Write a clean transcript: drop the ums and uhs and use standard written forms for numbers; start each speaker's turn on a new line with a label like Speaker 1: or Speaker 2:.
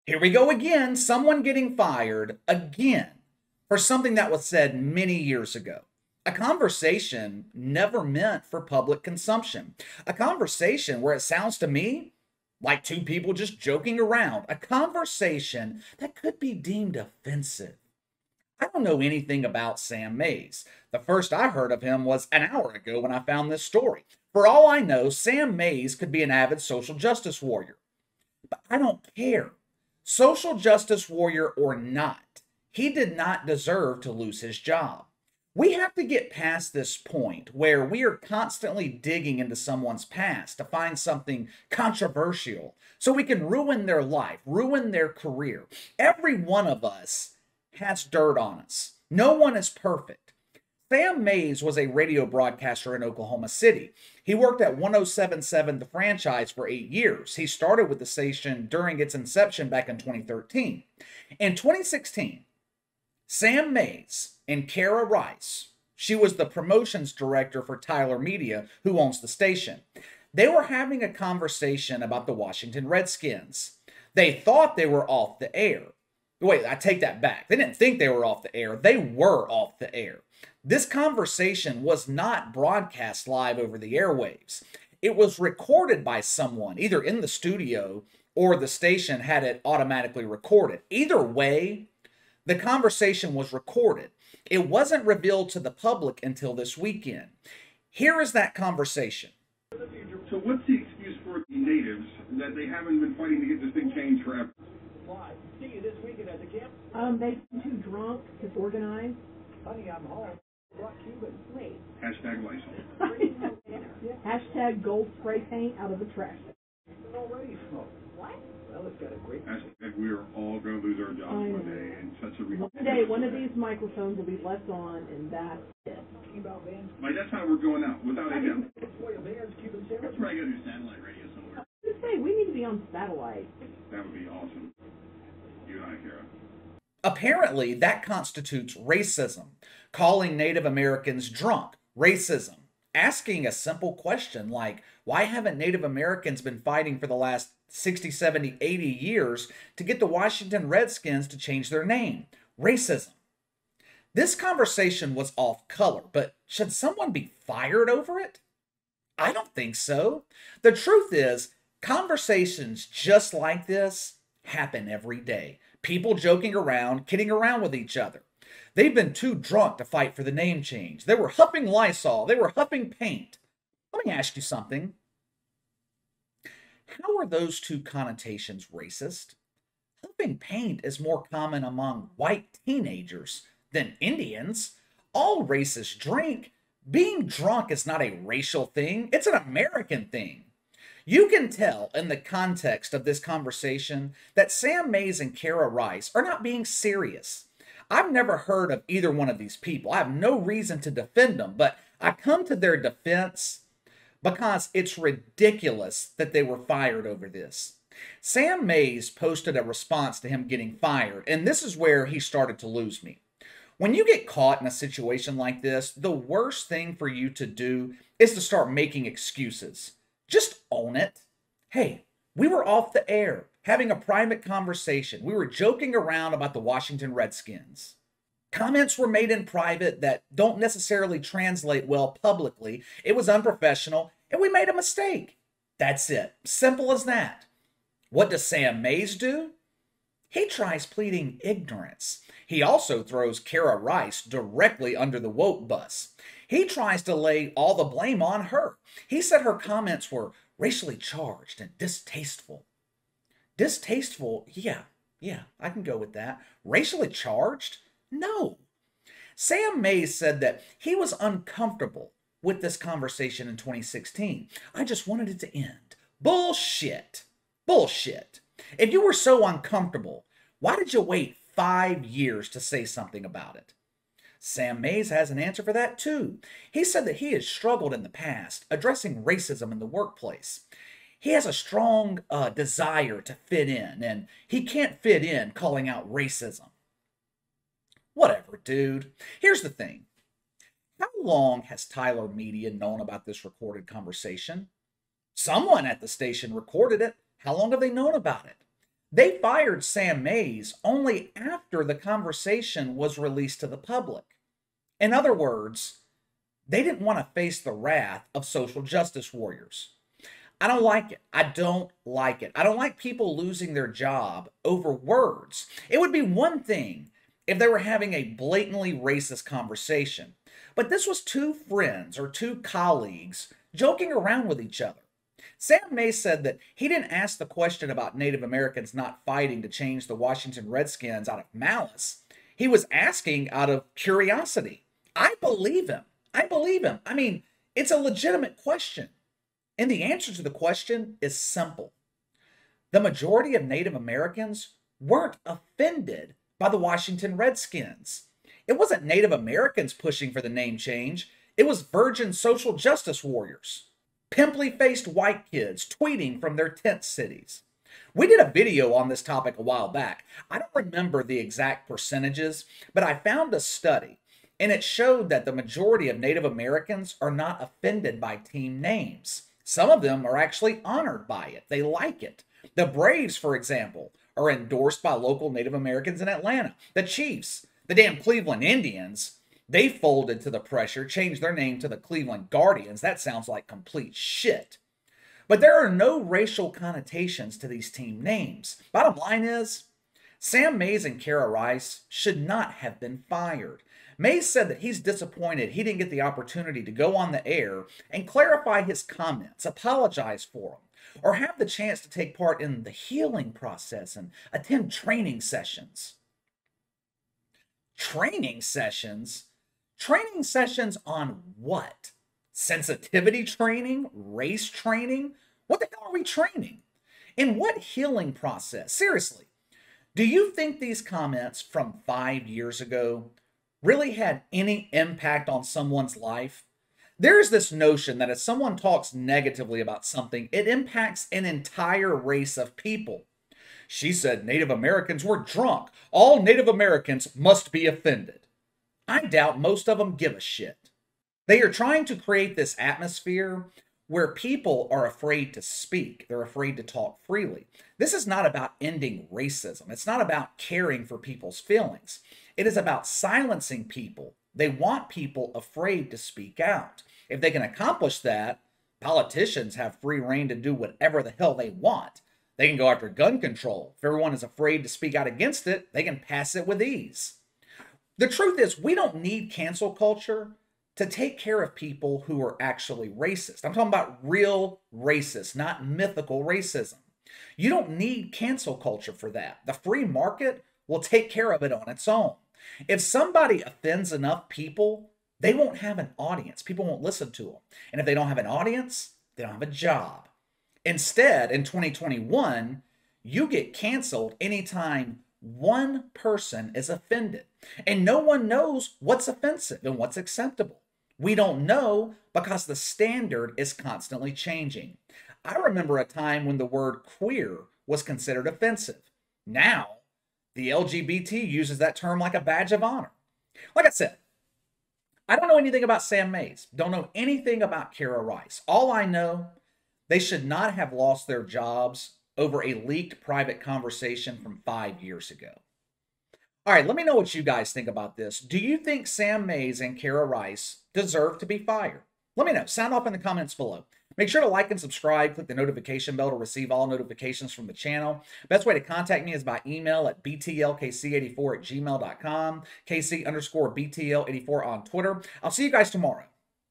Speaker 1: Here we go again, someone getting fired again for something that was said many years ago. A conversation never meant for public consumption. A conversation where it sounds to me like two people just joking around. A conversation that could be deemed offensive. I don't know anything about Sam Mays. The first I heard of him was an hour ago when I found this story. For all I know, Sam Mays could be an avid social justice warrior. But I don't care. Social justice warrior or not, he did not deserve to lose his job. We have to get past this point where we are constantly digging into someone's past to find something controversial so we can ruin their life, ruin their career. Every one of us has dirt on us. No one is perfect. Sam Mays was a radio broadcaster in Oklahoma City. He worked at 1077 The Franchise for 8 years. He started with the station during its inception back in 2013. In 2016, Sam Mays and Cara Rice, she was the promotions director for Tyler Media, who owns the station. They were having a conversation about the Washington Redskins. They thought they were off the air. Wait, I take that back. They didn't think they were off the air. They were off the air. This conversation was not broadcast live over the airwaves. It was recorded by someone, either in the studio or the station had it automatically recorded. Either way, the conversation was recorded. It wasn't revealed to the public until this weekend. Here is that conversation.
Speaker 2: So what's the excuse for the natives that they haven't been fighting to get this thing changed forever?
Speaker 3: Why? See you this weekend at the camp?
Speaker 4: They're too drunk to organize.
Speaker 3: Honey, I'm home. Brought Cuban.
Speaker 4: Wait.
Speaker 2: Hashtag license.
Speaker 4: Hashtag gold spray paint out of the trash.
Speaker 3: It's already smoked.
Speaker 4: What?
Speaker 3: Well, it's got a great...
Speaker 2: Hashtag we are all going to lose our jobs one day, and such a...
Speaker 4: One day, one of these microphones will be left on, and that's it.
Speaker 3: About bands.
Speaker 2: Like, that's how we're going out, without a doubt.
Speaker 3: Boy, a band's Cuban sandwich.
Speaker 2: That's probably going to do satellite radio somewhere.
Speaker 4: Just say, we need to be on satellite.
Speaker 2: That would be awesome. You and I, Cara.
Speaker 1: Apparently, that constitutes racism. Calling Native Americans drunk, racism. Asking a simple question like, why haven't Native Americans been fighting for the last 60, 70, 80 years to get the Washington Redskins to change their name? Racism. This conversation was off color, but should someone be fired over it? I don't think so. The truth is, conversations just like this happen every day. People joking around, kidding around with each other. They've been too drunk to fight for the name change. They were huffing Lysol. They were huffing paint. Let me ask you something. How are those two connotations racist? Huffing paint is more common among white teenagers than Indians. All races drink. Being drunk is not a racial thing. It's an American thing. You can tell in the context of this conversation that Sam Mays and Cara Rice are not being serious. I've never heard of either one of these people. I have no reason to defend them, but I come to their defense because it's ridiculous that they were fired over this. Sam Mays posted a response to him getting fired, and this is where he started to lose me. When you get caught in a situation like this, the worst thing for you to do is to start making excuses. Just own it. Hey, we were off the air, having a private conversation. We were joking around about the Washington Redskins. Comments were made in private that don't necessarily translate well publicly. It was unprofessional, and we made a mistake. That's it. Simple as that. What does Sam Mays do? He tries pleading ignorance. He also throws Cara Rice directly under the woke bus. He tries to lay all the blame on her. He said her comments were racially charged and distasteful. Distasteful? Yeah, I can go with that. Racially charged? No. Sam Mays said that he was uncomfortable with this conversation in 2016. I just wanted it to end. Bullshit. Bullshit. If you were so uncomfortable, why did you wait 5 years to say something about it? Sam Mays has an answer for that too. He said that he has struggled in the past addressing racism in the workplace. He has a strong desire to fit in, and he can't fit in calling out racism. Whatever, dude. Here's the thing. How long has Tyler Media known about this recorded conversation? Someone at the station recorded it. How long have they known about it? They fired Sam Mays only after the conversation was released to the public. In other words, they didn't want to face the wrath of social justice warriors. I don't like it. I don't like it. I don't like people losing their job over words. It would be one thing if they were having a blatantly racist conversation, but this was two friends or two colleagues joking around with each other. Sam Mays said that he didn't ask the question about Native Americans not fighting to change the Washington Redskins out of malice. He was asking out of curiosity. I believe him. I believe him. I mean, it's a legitimate question. And the answer to the question is simple. The majority of Native Americans weren't offended by the Washington Redskins. It wasn't Native Americans pushing for the name change. It was virgin social justice warriors, pimply-faced white kids tweeting from their tent cities. We did a video on this topic a while back. I don't remember the exact percentages, but I found a study, and it showed that the majority of Native Americans are not offended by team names. Some of them are actually honored by it. They like it. The Braves, for example, are endorsed by local Native Americans in Atlanta. The Chiefs, the damn Cleveland Indians, they folded to the pressure, changed their name to the Cleveland Guardians. That sounds like complete shit. But there are no racial connotations to these team names. Bottom line is, Sam Mays and Cara Rice should not have been fired. Mays said that he's disappointed he didn't get the opportunity to go on the air and clarify his comments, apologize for them, or have the chance to take part in the healing process and attend training sessions. Training sessions? Training sessions on what? Sensitivity training? Race training? What the hell are we training? In what healing process? Seriously, do you think these comments from 5 years ago really had any impact on someone's life? There's this notion that if someone talks negatively about something, it impacts an entire race of people. She said Native Americans were drunk. All Native Americans must be offended. I doubt most of them give a shit. They are trying to create this atmosphere where people are afraid to speak. They're afraid to talk freely. This is not about ending racism. It's not about caring for people's feelings. It is about silencing people. They want people afraid to speak out. If they can accomplish that, politicians have free rein to do whatever the hell they want. They can go after gun control. If everyone is afraid to speak out against it, they can pass it with ease. The truth is, we don't need cancel culture to take care of people who are actually racist. I'm talking about real racists, not mythical racism. You don't need cancel culture for that. The free market will take care of it on its own. If somebody offends enough people, they won't have an audience. People won't listen to them. And if they don't have an audience, they don't have a job. Instead, in 2021, you get canceled anytime one person is offended. And no one knows what's offensive and what's acceptable. We don't know because the standard is constantly changing. I remember a time when the word queer was considered offensive. Now, the LGBT uses that term like a badge of honor. Like I said, I don't know anything about Sam Mays. Don't know anything about Cara Rice. All I know, they should not have lost their jobs over a leaked private conversation from 5 years ago. All right, let me know what you guys think about this. Do you think Sam Mays and Cara Rice deserve to be fired? Let me know. Sound off in the comments below. Make sure to like and subscribe. Click the notification bell to receive all notifications from the channel. Best way to contact me is by email at btlkc84@gmail.com, KC_BTL84 on Twitter. I'll see you guys tomorrow.